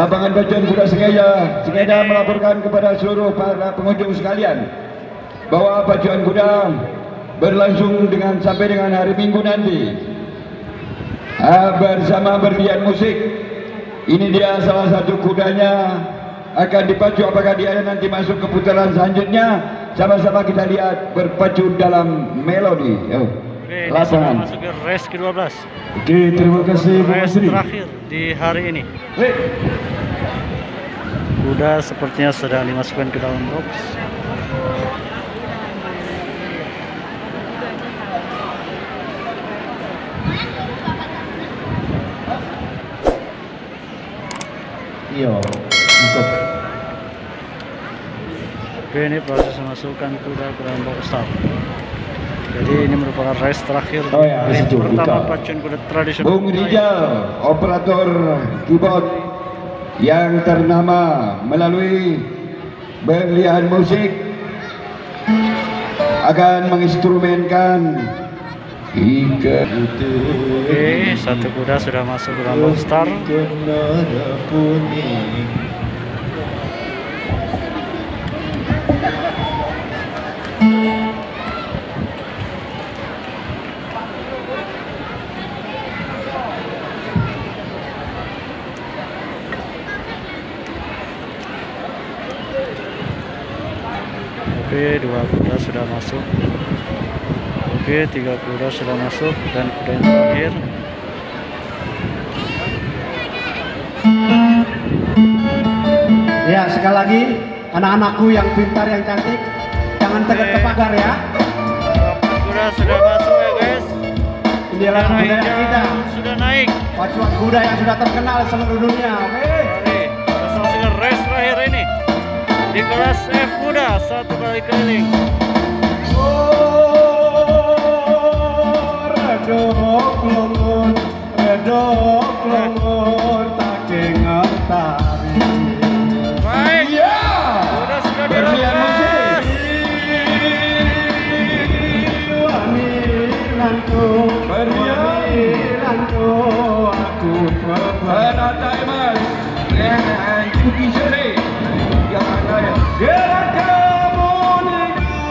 Lapangan Pacuan Kuda Sengeda melaporkan kepada seluruh para pengunjung sekalian bahwa pacuan kuda berlangsung sampai dengan hari Minggu nanti bersama berlian musik. Ini dia salah satu kudanya akan dipacu. Apakah dia nanti masuk ke putaran selanjutnya? Sama-sama kita lihat berpacu dalam melodi. Oke, ini sudah masuk ke race ke-12. Oke, terima kasih Bu Race Masri. terakhir di hari ini. Kuda sepertinya sedang dimasukkan ke dalam box. Iya, cukup. Oke, ini proses memasukkan kuda ke dalam box start. Jadi ini merupakan race terakhir race pertama pacuan kuda tradisional. Bung Rijal, operator keyboard yang ternama melalui berlian musik, akan menginstrumenkan Oke, satu kuda sudah masuk ke dalam box start. Oke, dua kuda sudah masuk. Oke, tiga kuda sudah masuk dan kuda yang terakhir. Ya, sekali lagi anak-anakku yang pintar, yang cantik, jangan tegar ke pagar ya. Kuda sudah masuk ya guys. Inilah budaya kita. Sudah naik. Pacuan kuda yang sudah terkenal seluruh dunia. Oke, kita saksikan race terakhir ini di kelas F kuda 1 kali keliling. Redok longon, tak kengal tari. Baik, kuda sudah berlian musik. Berlianku, aku Penata Mas dan Cuki Seri yang ada gerak kamu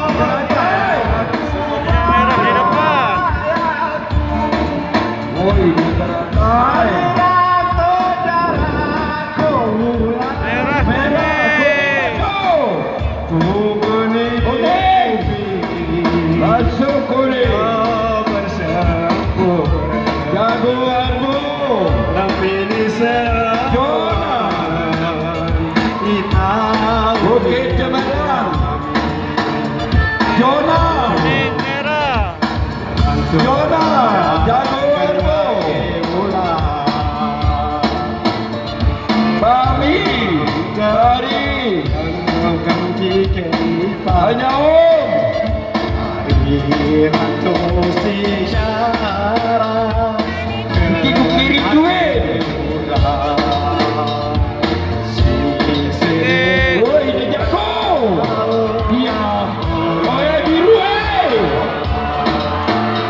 sepertinya merah di depan. Merah kuning. Masuk kuning. Jagoanmu Jona Bukit Cemerlang. Jona Kuning merah. Jona jagoanmu. Bami dari hanya Ibu kirim duit. Woi, ini jago. Iya. Oh ya biru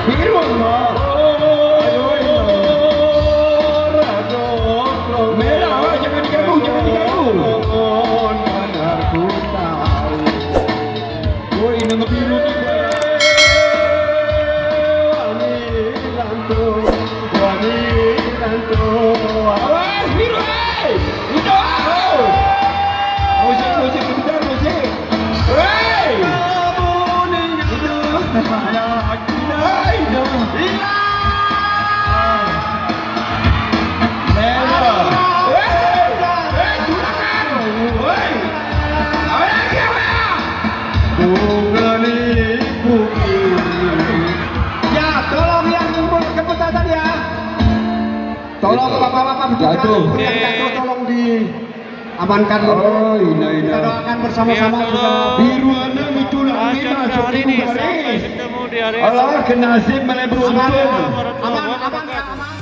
biru mah. Merah, jangan diganggu, jangan diganggu. Woi, ini biru nih. Awas biru, itu musik bentar musik. Hei, ya, tolong yang kumpul keputusan ya. Tolong bapak-bapak jatuh. yang jatuh tolong diamankan dulu. Oh, ini. Kita doakan bersama-sama juga. Biru anak mitulah Pacuan kuda hari ini sampai ketemu di hari esok. Allah kenasib mana beruntung. Assalamualaikum warahmatullahi Aman, wabarakatuh. aman.